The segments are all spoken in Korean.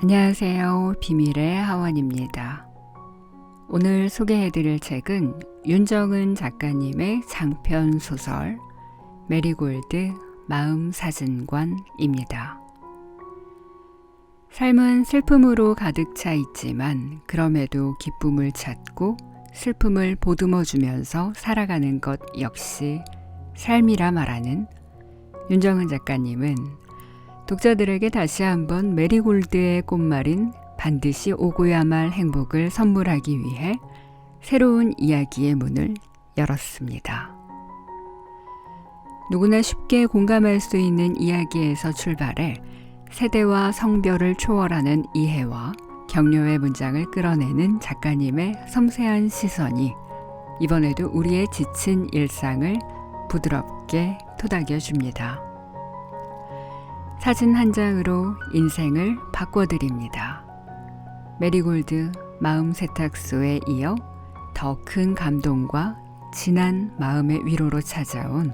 안녕하세요. 비밀의 하원입니다. 오늘 소개해드릴 책은 윤정은 작가님의 장편 소설 메리골드 마음사진관입니다. 삶은 슬픔으로 가득 차 있지만 그럼에도 기쁨을 찾고 슬픔을 보듬어주면서 살아가는 것 역시 삶이라 말하는 윤정은 작가님은 독자들에게 다시 한번 메리골드의 꽃말인 반드시 오고야 말 행복을 선물하기 위해 새로운 이야기의 문을 열었습니다. 누구나 쉽게 공감할 수 있는 이야기에서 출발해 세대와 성별을 초월하는 이해와 격려의 문장을 끌어내는 작가님의 섬세한 시선이 이번에도 우리의 지친 일상을 부드럽게 토닥여줍니다. 사진 한 장으로 인생을 바꿔드립니다. 메리골드 마음 세탁소에 이어 더 큰 감동과 진한 마음의 위로로 찾아온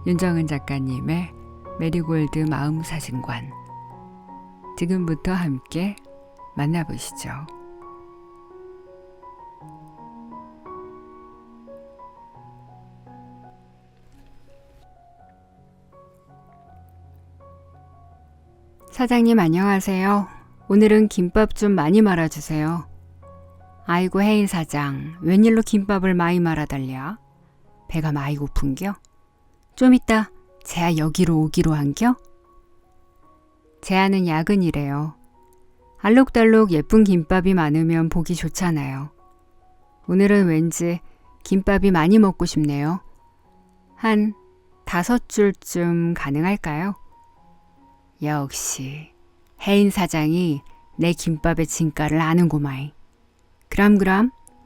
윤정은 작가님의 메리골드 마음 사진관. 지금부터 함께 만나보시죠. 사장님 안녕하세요. 오늘은 김밥 좀 많이 말아주세요. 아이고 혜인 사장, 웬일로 김밥을 많이 말아달랴? 배가 많이 고픈겨? 좀 이따 재아 여기로 오기로 한겨? 재아는 야근이래요. 알록달록 예쁜 김밥이 많으면 보기 좋잖아요. 오늘은 왠지 김밥이 많이 먹고 싶네요. 한 5줄쯤 가능할까요? 역시 혜인 사장이 내 김밥의 진가를 아는구마이. 그럼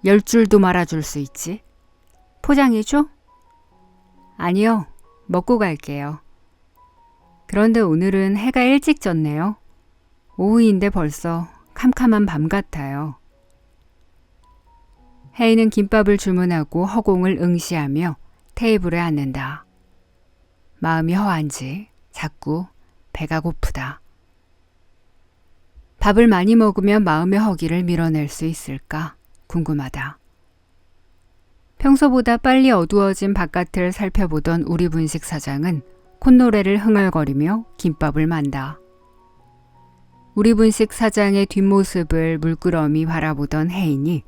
10줄도 말아줄 수 있지? 포장해줘? 아니요, 먹고 갈게요. 그런데 오늘은 해가 일찍 졌네요. 오후인데 벌써 캄캄한 밤 같아요. 혜인은 김밥을 주문하고 허공을 응시하며 테이블에 앉는다. 마음이 허한지 자꾸 배가 고프다. 밥을 많이 먹으면 마음의 허기를 밀어낼 수 있을까 궁금하다. 평소보다 빨리 어두워진 바깥을 살펴보던 우리 분식 사장은 콧노래를 흥얼거리며 김밥을 만다. 우리 분식 사장의 뒷모습을 물끄러미 바라보던 혜인이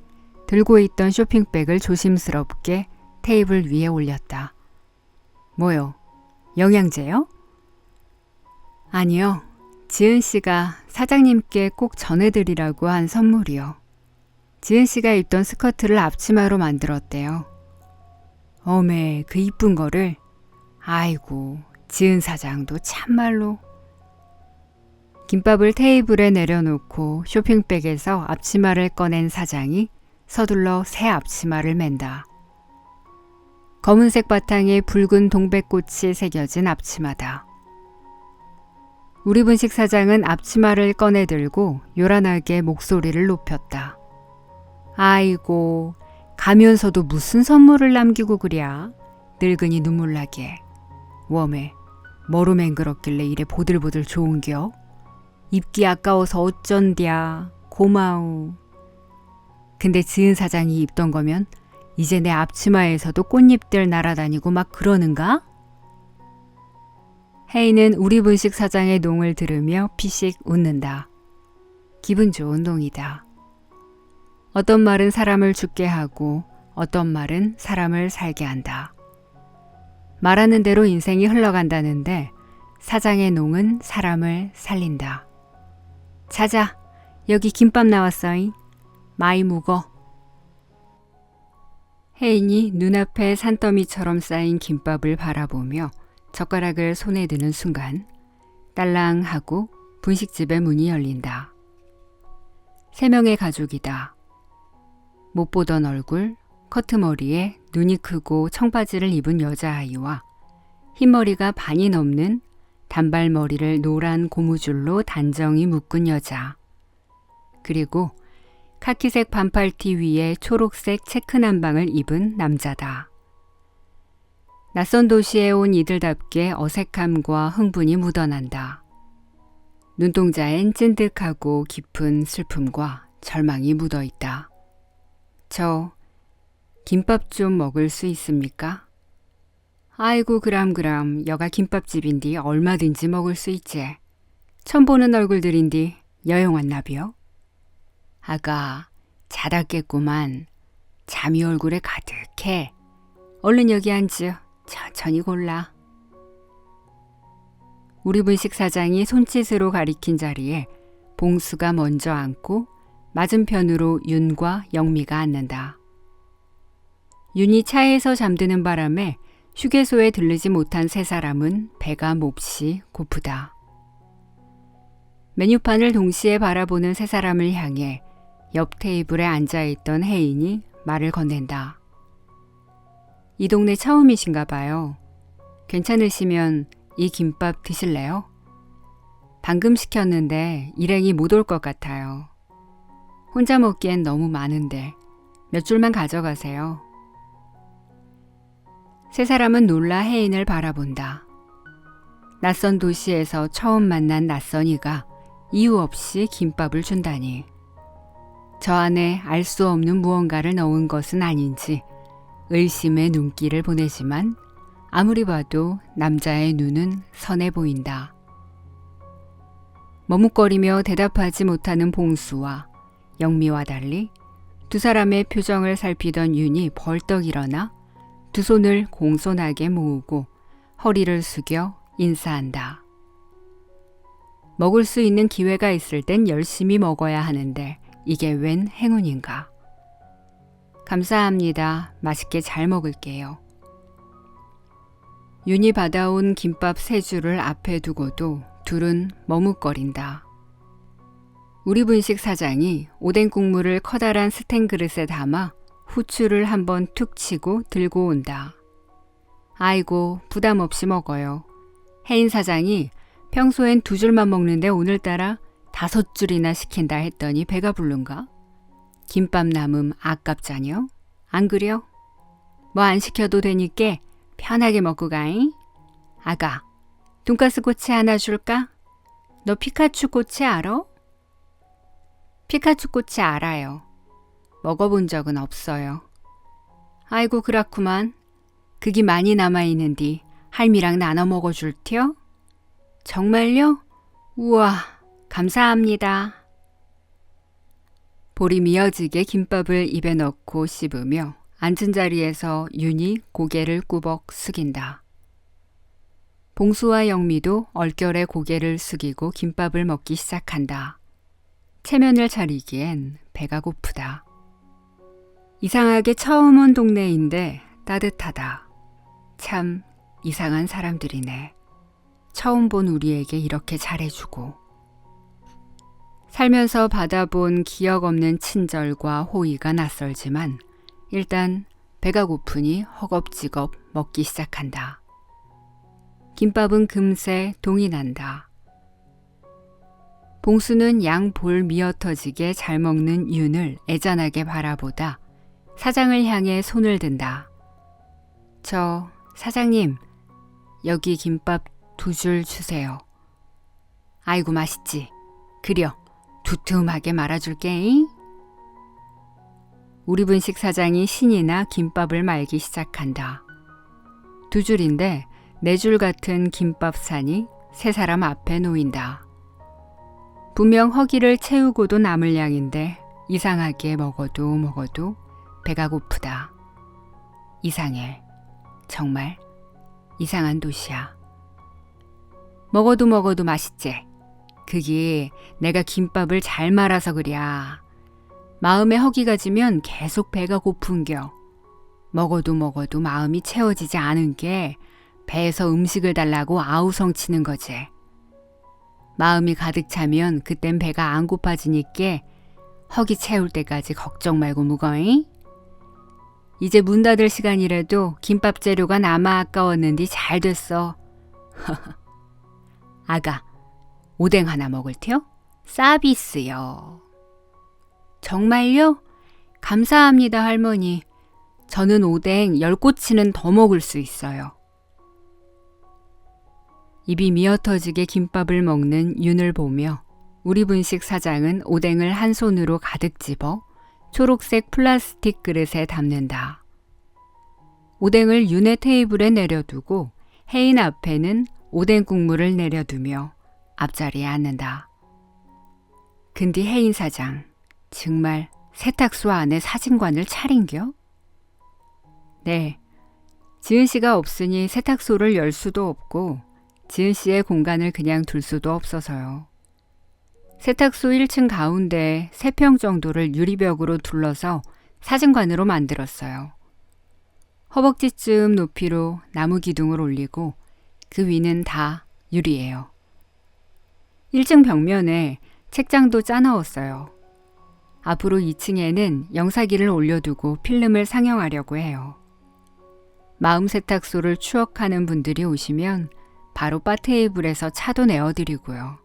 들고 있던 쇼핑백을 조심스럽게 테이블 위에 올렸다. 뭐요? 영양제요? 아니요. 지은 씨가 사장님께 꼭 전해드리라고 한 선물이요. 지은 씨가 입던 스커트를 앞치마로 만들었대요. 어메, 그 이쁜 거를. 아이고, 지은 사장도 참말로. 김밥을 테이블에 내려놓고 쇼핑백에서 앞치마를 꺼낸 사장이 서둘러 새 앞치마를 맨다. 검은색 바탕에 붉은 동백꽃이 새겨진 앞치마다. 우리 분식 사장은 앞치마를 꺼내들고 요란하게 목소리를 높였다. 아이고, 가면서도 무슨 선물을 남기고 그랴. 늙은이 눈물나게. 웜에 뭐로 맹그렇길래 이래 보들보들 좋은겨? 입기 아까워서 어쩐디야. 고마우. 근데 지은 사장이 입던 거면 이제 내 앞치마에서도 꽃잎들 날아다니고 막 그러는가? 혜인은 우리 분식 사장의 농을 들으며 피식 웃는다. 기분 좋은 농이다. 어떤 말은 사람을 죽게 하고 어떤 말은 사람을 살게 한다. 말하는 대로 인생이 흘러간다는데 사장의 농은 사람을 살린다. 자자, 여기 김밥 나왔어잉. 많이 묵어. 혜인이 눈앞에 산더미처럼 쌓인 김밥을 바라보며 젓가락을 손에 드는 순간 딸랑 하고 분식집의 문이 열린다. 3명의 가족이다. 못 보던 얼굴, 커트머리에 눈이 크고 청바지를 입은 여자아이와 흰머리가 반이 넘는 단발머리를 노란 고무줄로 단정히 묶은 여자. 그리고 카키색 반팔티 위에 초록색 체크 남방을 입은 남자다. 낯선 도시에 온 이들답게 어색함과 흥분이 묻어난다. 눈동자엔 찐득하고 깊은 슬픔과 절망이 묻어 있다. 저 김밥 좀 먹을 수 있습니까? 아이고 그럼 여가 김밥집인디 얼마든지 먹을 수 있지. 처음 보는 얼굴들인디 여행 왔나비요? 아가 자다 깼구만. 잠이 얼굴에 가득해. 얼른 여기 앉으. 천천히 골라. 우리 분식 사장이 손짓으로 가리킨 자리에 봉수가 먼저 앉고 맞은편으로 윤과 영미가 앉는다. 윤이 차에서 잠드는 바람에 휴게소에 들르지 못한 세 사람은 배가 몹시 고프다. 메뉴판을 동시에 바라보는 세 사람을 향해 옆 테이블에 앉아있던 혜인이 말을 건넨다. 이 동네 처음이신가 봐요. 괜찮으시면 이 김밥 드실래요? 방금 시켰는데 일행이 못 올 것 같아요. 혼자 먹기엔 너무 많은데 몇 줄만 가져가세요. 세 사람은 놀라 혜인을 바라본다. 낯선 도시에서 처음 만난 낯선이가 이유 없이 김밥을 준다니. 저 안에 알 수 없는 무언가를 넣은 것은 아닌지 의심의 눈길을 보내지만 아무리 봐도 남자의 눈은 선해 보인다. 머뭇거리며 대답하지 못하는 봉수와 영미와 달리 두 사람의 표정을 살피던 윤이 벌떡 일어나 두 손을 공손하게 모으고 허리를 숙여 인사한다. 먹을 수 있는 기회가 있을 땐 열심히 먹어야 하는데 이게 웬 행운인가. 감사합니다. 맛있게 잘 먹을게요. 윤이 받아온 김밥 3줄을 앞에 두고도 둘은 머뭇거린다. 우리 분식 사장이 오뎅 국물을 커다란 스텐 그릇에 담아 후추를 한번 툭 치고 들고 온다. 아이고 부담 없이 먹어요. 혜인 사장이 평소엔 2줄만 먹는데 오늘따라 5줄이나 시킨다 했더니 배가 부른가? 김밥 남음 아깝자뇨? 안 그려? 뭐 안 시켜도 되니께 편하게 먹고 가잉? 아가, 돈가스 꼬치 하나 줄까? 너 피카츄 꼬치 알아? 피카츄 꼬치 알아요. 먹어본 적은 없어요. 아이고 그렇구만. 그게 많이 남아있는디 할미랑 나눠 먹어줄텨? 정말요? 우와, 감사합니다. 볼이 미어지게 김밥을 입에 넣고 씹으며 앉은 자리에서 윤이 고개를 꾸벅 숙인다. 봉수와 영미도 얼결에 고개를 숙이고 김밥을 먹기 시작한다. 체면을 차리기엔 배가 고프다. 이상하게 처음 온 동네인데 따뜻하다. 참 이상한 사람들이네. 처음 본 우리에게 이렇게 잘해주고. 살면서 받아본 기억 없는 친절과 호의가 낯설지만 일단 배가 고프니 허겁지겁 먹기 시작한다. 김밥은 금세 동이 난다. 봉수는 양 볼 미어터지게 잘 먹는 윤을 애잔하게 바라보다 사장을 향해 손을 든다. 저 사장님, 여기 김밥 2줄 주세요. 아이고 맛있지? 그려, 두툼하게 말아줄게잉. 우리 분식 사장이 신이 나 김밥을 말기 시작한다. 2줄인데 4줄 같은 김밥산이 세 사람 앞에 놓인다. 분명 허기를 채우고도 남을 양인데 이상하게 먹어도 배가 고프다. 이상해. 정말 이상한 도시야. 먹어도 맛있지? 그게 내가 김밥을 잘 말아서 그랴. 마음에 허기가 지면 계속 배가 고픈겨. 먹어도 마음이 채워지지 않은 게 배에서 음식을 달라고 아우성치는 거지. 마음이 가득 차면 그땐 배가 안 고파지니께 허기 채울 때까지 걱정 말고 묵어잉. 이제 문 닫을 시간이라도 김밥 재료가 남아 아까웠는디 잘 됐어. 아가, 오뎅 하나 먹을텨? 서비스요. 정말요? 감사합니다 할머니. 저는 오뎅 10꼬치는 더 먹을 수 있어요. 입이 미어터지게 김밥을 먹는 윤을 보며 우리 분식 사장은 오뎅을 한 손으로 가득 집어 초록색 플라스틱 그릇에 담는다. 오뎅을 윤의 테이블에 내려두고 혜인 앞에는 오뎅 국물을 내려두며 앞자리에 앉는다. 근데 혜인 사장, 정말 세탁소 안에 사진관을 차린겨? 네, 지은 씨가 없으니 세탁소를 열 수도 없고 지은 씨의 공간을 그냥 둘 수도 없어서요. 세탁소 1층 가운데 3평 정도를 유리벽으로 둘러서 사진관으로 만들었어요. 허벅지쯤 높이로 나무 기둥을 올리고 그 위는 다 유리예요. 1층 벽면에 책장도 짜넣었어요. 앞으로 2층에는 영사기를 올려두고 필름을 상영하려고 해요. 마음 세탁소를 추억하는 분들이 오시면 바로 바 테이블에서 차도 내어드리고요.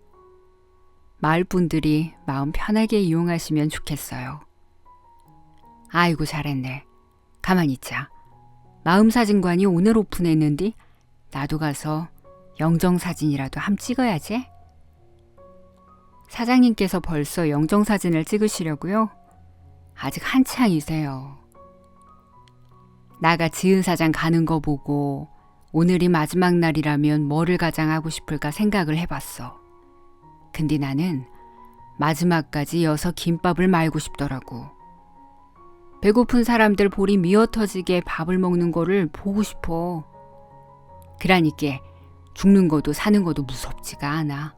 마을 분들이 마음 편하게 이용하시면 좋겠어요. 아이고 잘했네. 가만히 있자. 마음사진관이 오늘 오픈했는데 나도 가서 영정사진이라도 함 찍어야지. 사장님께서 벌써 영정사진을 찍으시려고요? 아직 한창이세요. 나가 지은 사장 가는 거 보고 오늘이 마지막 날이라면 뭐를 가장 하고 싶을까 생각을 해봤어. 근데 나는 마지막까지 이어서 김밥을 말고 싶더라고. 배고픈 사람들 볼이 미어터지게 밥을 먹는 거를 보고 싶어. 그러니까 죽는 것도 사는 것도 무섭지가 않아.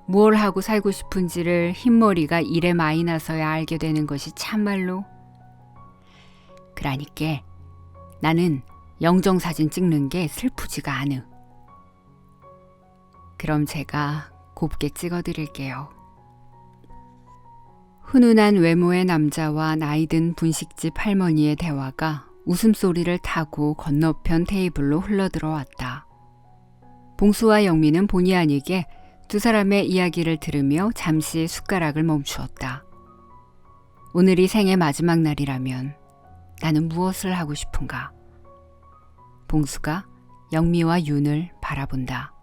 뭘 하고 살고 싶은지를 흰머리가 일에 많이 나서야 알게 되는 것이 참말로. 그러니까 나는 영정사진 찍는 게 슬프지가 않으. 그럼 제가 곱게 찍어드릴게요. 훈훈한 외모의 남자와 나이든 분식집 할머니의 대화가 웃음소리를 타고 건너편 테이블로 흘러들어왔다. 봉수와 영미는 본의 아니게 두 사람의 이야기를 들으며 잠시 숟가락을 멈추었다. 오늘이 생의 마지막 날이라면 나는 무엇을 하고 싶은가? 봉수가 영미와 윤을 바라본다.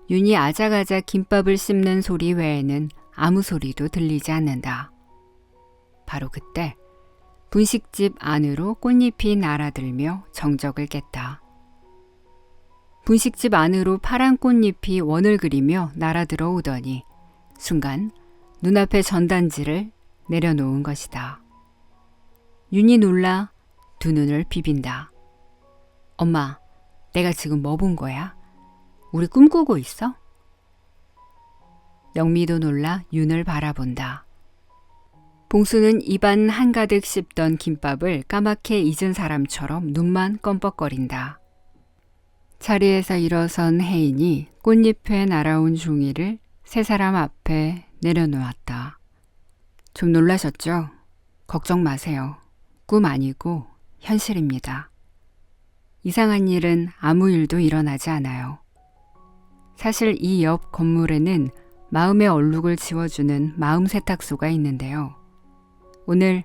윤이 아작아작 김밥을 씹는 소리 외에는 아무 소리도 들리지 않는다. 바로 그때 분식집 안으로 꽃잎이 날아들며 정적을 깼다. 분식집 안으로 파란 꽃잎이 원을 그리며 날아들어 오더니 순간 눈앞에 전단지를 내려놓은 것이다. 윤이 놀라 두 눈을 비빈다. 엄마, 내가 지금 뭐 본 거야? 우리 꿈꾸고 있어? 영미도 놀라 윤을 바라본다. 봉수는 입안 한가득 씹던 김밥을 까맣게 잊은 사람처럼 눈만 껌뻑거린다. 자리에서 일어선 혜인이 꽃잎에 날아온 종이를 세 사람 앞에 내려놓았다. 좀 놀라셨죠? 걱정 마세요. 꿈 아니고 현실입니다. 이상한 일은 아무 일도 일어나지 않아요. 사실 이 옆 건물에는 마음의 얼룩을 지워주는 마음 세탁소가 있는데요. 오늘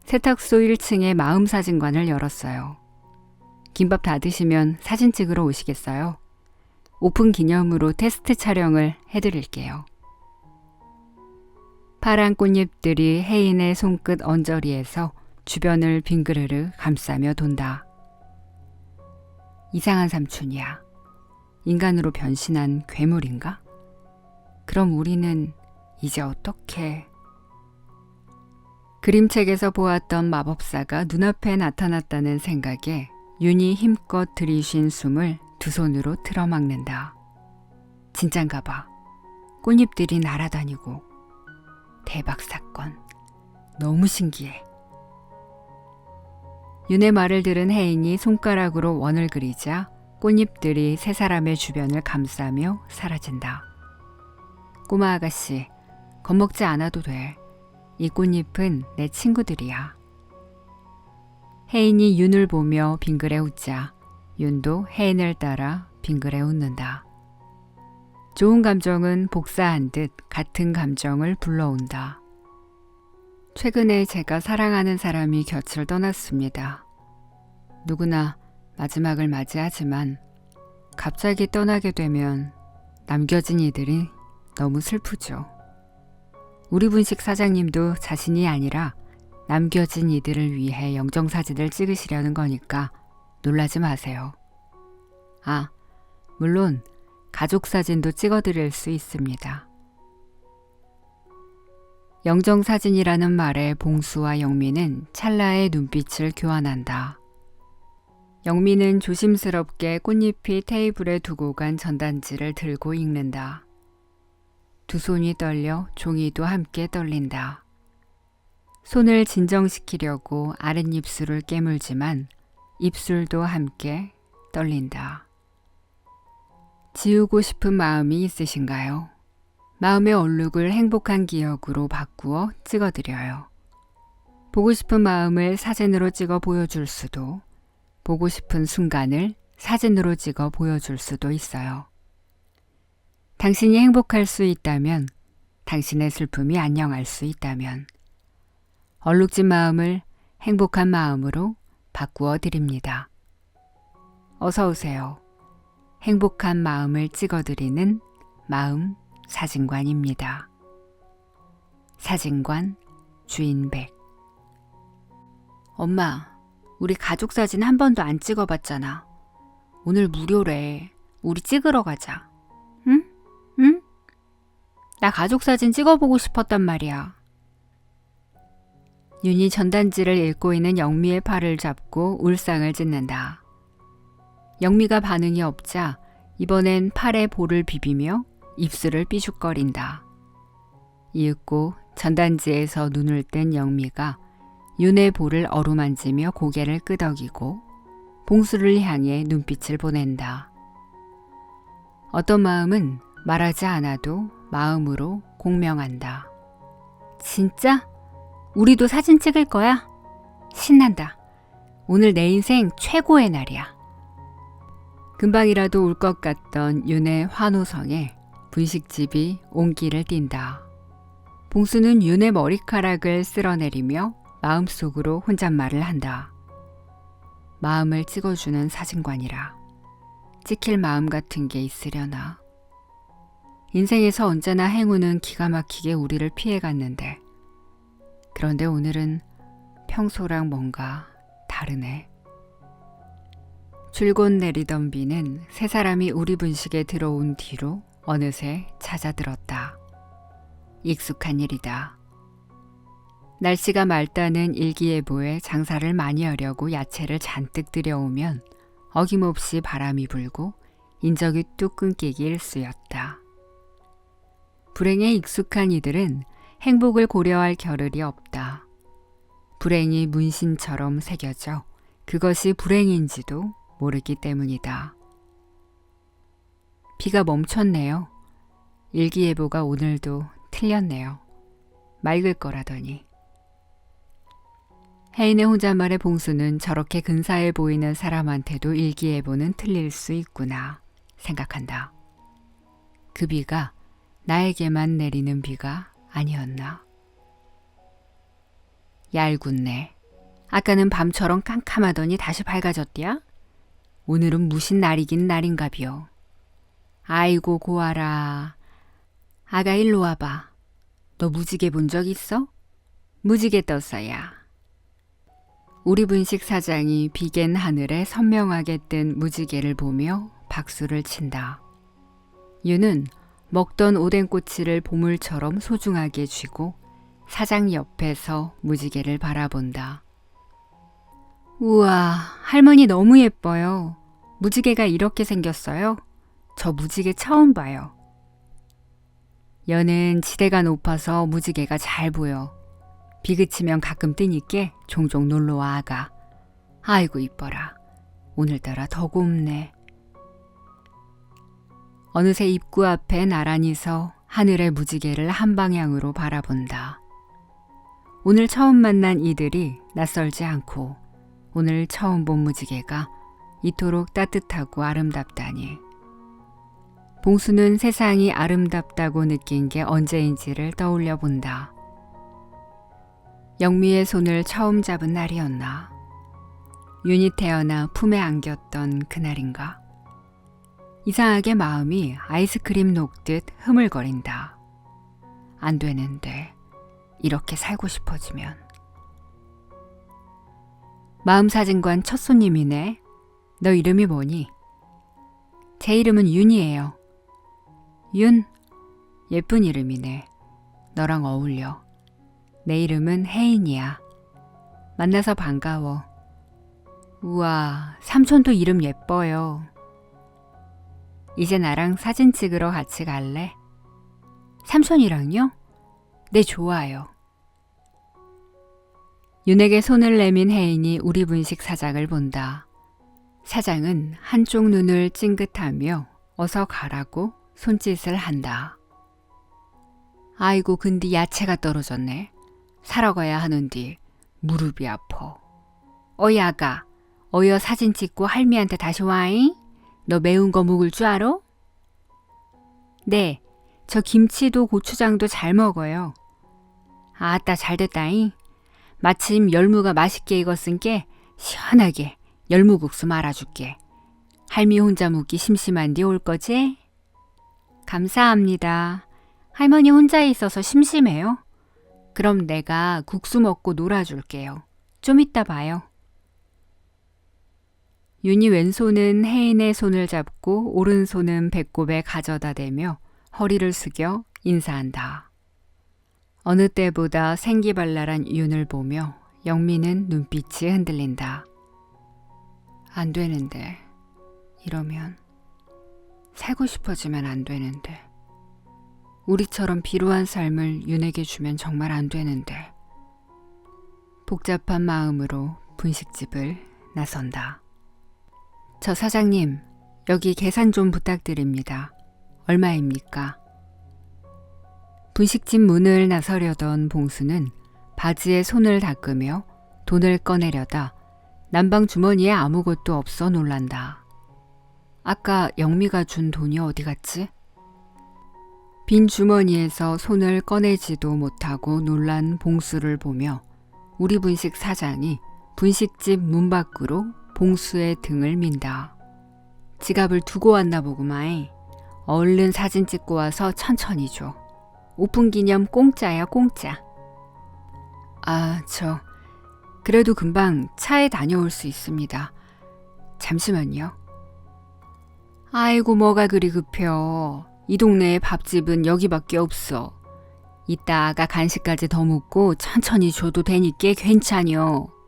세탁소 1층에 마음 사진관을 열었어요. 김밥 다 드시면 사진 찍으러 오시겠어요? 오픈 기념으로 테스트 촬영을 해드릴게요. 파란 꽃잎들이 혜인의 손끝 언저리에서 주변을 빙그르르 감싸며 돈다. 이상한 삼촌이야. 인간으로 변신한 괴물인가? 그럼 우리는 이제 어떻게... 그림책에서 보았던 마법사가 눈앞에 나타났다는 생각에 윤이 힘껏 들이쉰 숨을 두 손으로 틀어막는다. 진짠가 봐. 꽃잎들이 날아다니고. 대박 사건. 너무 신기해. 윤의 말을 들은 혜인이 손가락으로 원을 그리자 꽃잎들이 세 사람의 주변을 감싸며 사라진다. 꼬마 아가씨, 겁먹지 않아도 돼. 이 꽃잎은 내 친구들이야. 혜인이 윤을 보며 빙그레 웃자 윤도 혜인을 따라 빙그레 웃는다. 좋은 감정은 복사한 듯 같은 감정을 불러온다. 최근에 제가 사랑하는 사람이 곁을 떠났습니다. 누구나 마지막을 맞이하지만 갑자기 떠나게 되면 남겨진 이들이 너무 슬프죠. 우리 분식 사장님도 자신이 아니라 남겨진 이들을 위해 영정사진을 찍으시려는 거니까 놀라지 마세요. 아, 물론 가족사진도 찍어드릴 수 있습니다. 영정사진이라는 말에 봉수와 영미는 찰나의 눈빛을 교환한다. 영미는 조심스럽게 꽃잎이 테이블에 두고 간 전단지를 들고 읽는다. 두 손이 떨려 종이도 함께 떨린다. 손을 진정시키려고 아랫입술을 깨물지만 입술도 함께 떨린다. 지우고 싶은 마음이 있으신가요? 마음의 얼룩을 행복한 기억으로 바꾸어 찍어드려요. 보고 싶은 마음을 사진으로 찍어 보여줄 수도, 보고 싶은 순간을 사진으로 찍어 보여줄 수도 있어요. 당신이 행복할 수 있다면, 당신의 슬픔이 안녕할 수 있다면, 얼룩진 마음을 행복한 마음으로 바꾸어 드립니다. 어서 오세요. 행복한 마음을 찍어드리는 마음 사진관입니다. 사진관 주인백. 엄마, 우리 가족 사진 한 번도 안 찍어봤잖아. 오늘 무료래. 우리 찍으러 가자. 응? 응? 나 가족 사진 찍어보고 싶었단 말이야. 윤이 전단지를 읽고 있는 영미의 팔을 잡고 울상을 짓는다. 영미가 반응이 없자 이번엔 팔에 볼을 비비며 입술을 삐죽거린다. 이윽고 전단지에서 눈을 뜬 영미가 윤의 볼을 어루만지며 고개를 끄덕이고 봉수를 향해 눈빛을 보낸다. 어떤 마음은 말하지 않아도 마음으로 공명한다. 진짜? 우리도 사진 찍을 거야? 신난다. 오늘 내 인생 최고의 날이야. 금방이라도 울 것 같던 윤의 환호성에 분식집이 온기를 띈다. 봉수는 윤의 머리카락을 쓸어내리며 마음속으로 혼잣말을 한다. 마음을 찍어주는 사진관이라. 찍힐 마음 같은 게 있으려나. 인생에서 언제나 행운은 기가 막히게 우리를 피해갔는데, 그런데 오늘은 평소랑 뭔가 다르네. 줄곧 내리던 비는 세 사람이 우리 분식에 들어온 뒤로 어느새 잦아들었다. 익숙한 일이다. 날씨가 맑다는 일기예보에 장사를 많이 하려고 야채를 잔뜩 들여오면 어김없이 바람이 불고 인적이 뚝 끊기기 일쑤였다. 불행에 익숙한 이들은 행복을 고려할 겨를이 없다. 불행이 문신처럼 새겨져 그것이 불행인지도 모르기 때문이다. 비가 멈췄네요. 일기예보가 오늘도 틀렸네요. 맑을 거라더니. 혜인의 혼잣말에 봉수는 저렇게 근사해 보이는 사람한테도 일기예보는 틀릴 수 있구나 생각한다. 그 비가 나에게만 내리는 비가 아니었나. 얄궂네. 아까는 밤처럼 깜깜하더니 다시 밝아졌디야? 오늘은 무슨 날이긴 날인가비요. 아이고 고아라. 아가 일로 와봐. 너 무지개 본 적 있어? 무지개 떴어야. 우리 분식 사장이 비갠 하늘에 선명하게 뜬 무지개를 보며 박수를 친다. 윤은 먹던 오뎅꼬치를 보물처럼 소중하게 쥐고 사장 옆에서 무지개를 바라본다. 우와, 할머니 너무 예뻐요. 무지개가 이렇게 생겼어요? 저 무지개 처음 봐요. 여는 지대가 높아서 무지개가 잘 보여. 비 그치면 가끔 뜨니께 종종 놀러와 아가. 아이고 이뻐라. 오늘따라 더 곱네. 어느새 입구 앞에 나란히 서 하늘의 무지개를 한 방향으로 바라본다. 오늘 처음 만난 이들이 낯설지 않고 오늘 처음 본 무지개가 이토록 따뜻하고 아름답다니. 봉수는 세상이 아름답다고 느낀 게 언제인지를 떠올려 본다. 영미의 손을 처음 잡은 날이었나. 윤이 태어나 품에 안겼던 그날인가. 이상하게 마음이 아이스크림 녹듯 흐물거린다. 안 되는데 이렇게 살고 싶어지면. 마음사진관 첫 손님이네. 너 이름이 뭐니? 제 이름은 윤이에요. 윤? 예쁜 이름이네. 너랑 어울려. 내 이름은 혜인이야. 만나서 반가워. 우와, 삼촌도 이름 예뻐요. 이제 나랑 사진 찍으러 같이 갈래? 삼촌이랑요? 네, 좋아요. 윤에게 손을 내민 혜인이 우리 분식 사장을 본다. 사장은 한쪽 눈을 찡긋하며 어서 가라고 손짓을 한다. 아이고, 근데 야채가 떨어졌네. 사러 가야 하는디 무릎이 아파. 야가, 어여 사진 찍고 할미한테 다시 와잉? 너 매운 거 먹을 줄 알아? 네, 저 김치도 고추장도 잘 먹어요. 아따, 잘됐다잉. 마침 열무가 맛있게 익었으니까 시원하게 열무국수 말아줄게. 할미 혼자 묵기 심심한데 올 거지? 감사합니다. 할머니 혼자 있어서 심심해요? 그럼 내가 국수 먹고 놀아줄게요. 좀 이따 봐요. 윤이 왼손은 혜인의 손을 잡고 오른손은 배꼽에 가져다 대며 허리를 숙여 인사한다. 어느 때보다 생기발랄한 윤을 보며 영미는 눈빛이 흔들린다. 안 되는데, 이러면 살고 싶어지면 안 되는데, 우리처럼 비루한 삶을 윤에게 주면 정말 안 되는데. 복잡한 마음으로 분식집을 나선다. 저 사장님, 여기 계산 좀 부탁드립니다. 얼마입니까? 분식집 문을 나서려던 봉수는 바지에 손을 닦으며 돈을 꺼내려다 남방 주머니에 아무것도 없어 놀란다. 아까 영미가 준 돈이 어디 갔지? 빈 주머니에서 손을 꺼내지도 못하고 놀란 봉수를 보며 우리 분식 사장이 분식집 문 밖으로 봉수의 등을 민다. 지갑을 두고 왔나 보구만. 얼른 사진 찍고 와서 천천히 줘. 오픈기념 공짜야, 공짜. 그래도 금방 차에 다녀올 수 있습니다. 잠시만요. 아이고, 뭐가 그리 급혀. 이 동네에 밥집은 여기밖에 없어. 이따가 간식까지 더 먹고 천천히 줘도 되니까 괜찮여.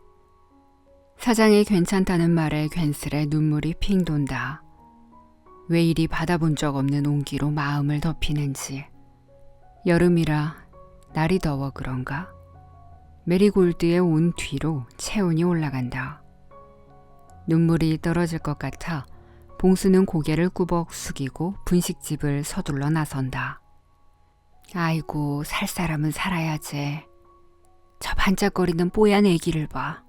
사장의 괜찮다는 말에 괜스레 눈물이 핑 돈다. 왜 이리 받아본 적 없는 온기로 마음을 덮이는지. 여름이라 날이 더워 그런가? 메리골드의 온 뒤로 체온이 올라간다. 눈물이 떨어질 것 같아 봉수는 고개를 꾸벅 숙이고 분식집을 서둘러 나선다. 아이고, 살 사람은 살아야지. 저 반짝거리는 뽀얀 애기를 봐.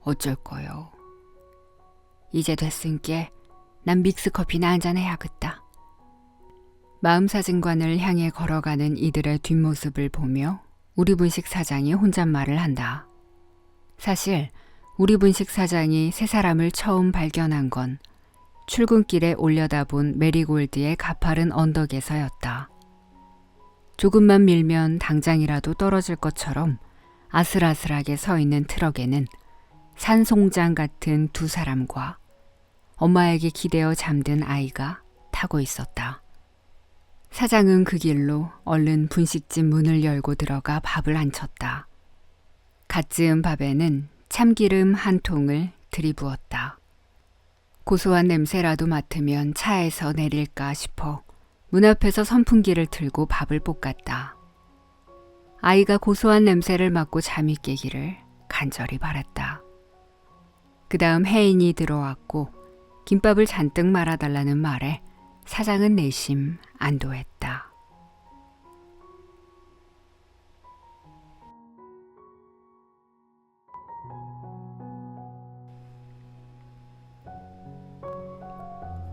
어쩔 거요. 이제 됐으니까 난 믹스커피나 한잔 해야겠다. 마음사진관을 향해 걸어가는 이들의 뒷모습을 보며 우리 분식 사장이 혼잣말을 한다. 사실 우리 분식 사장이 세 사람을 처음 발견한 건 출근길에 올려다본 메리골드의 가파른 언덕에서였다. 조금만 밀면 당장이라도 떨어질 것처럼 아슬아슬하게 서 있는 트럭에는 산송장 같은 두 사람과 엄마에게 기대어 잠든 아이가 타고 있었다. 사장은 그 길로 얼른 분식집 문을 열고 들어가 밥을 안쳤다. 갓 지은 밥에는 참기름 한 통을 들이부었다. 고소한 냄새라도 맡으면 차에서 내릴까 싶어 문 앞에서 선풍기를 틀고 밥을 볶았다. 아이가 고소한 냄새를 맡고 잠이 깨기를 간절히 바랐다. 그 다음 혜인이 들어왔고 김밥을 잔뜩 말아달라는 말에 사장은 내심 안도했다.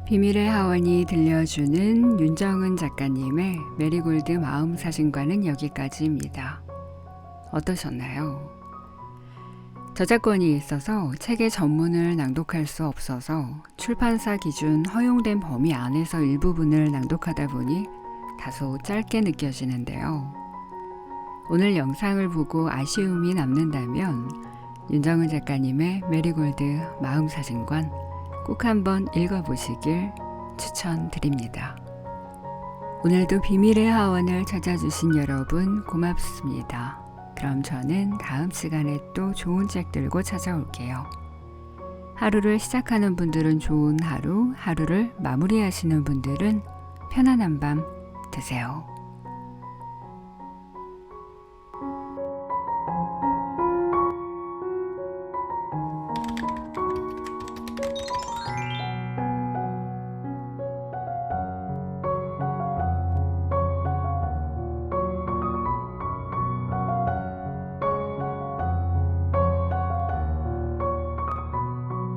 비밀의 하원이 들려주는 윤정은 작가님의 메리골드 마음사진관은 여기까지입니다. 어떠셨나요? 저작권이 있어서 책의 전문을 낭독할 수 없어서 출판사 기준 허용된 범위 안에서 일부분을 낭독하다 보니 다소 짧게 느껴지는데요. 오늘 영상을 보고 아쉬움이 남는다면 윤정은 작가님의 메리골드 마음사진관 꼭 한번 읽어보시길 추천드립니다. 오늘도 비밀의 하원을 찾아주신 여러분 고맙습니다. 그럼 저는 다음 시간에 또 좋은 책 들고 찾아올게요. 하루를 시작하는 분들은 좋은 하루, 하루를 마무리하시는 분들은 편안한 밤 되세요.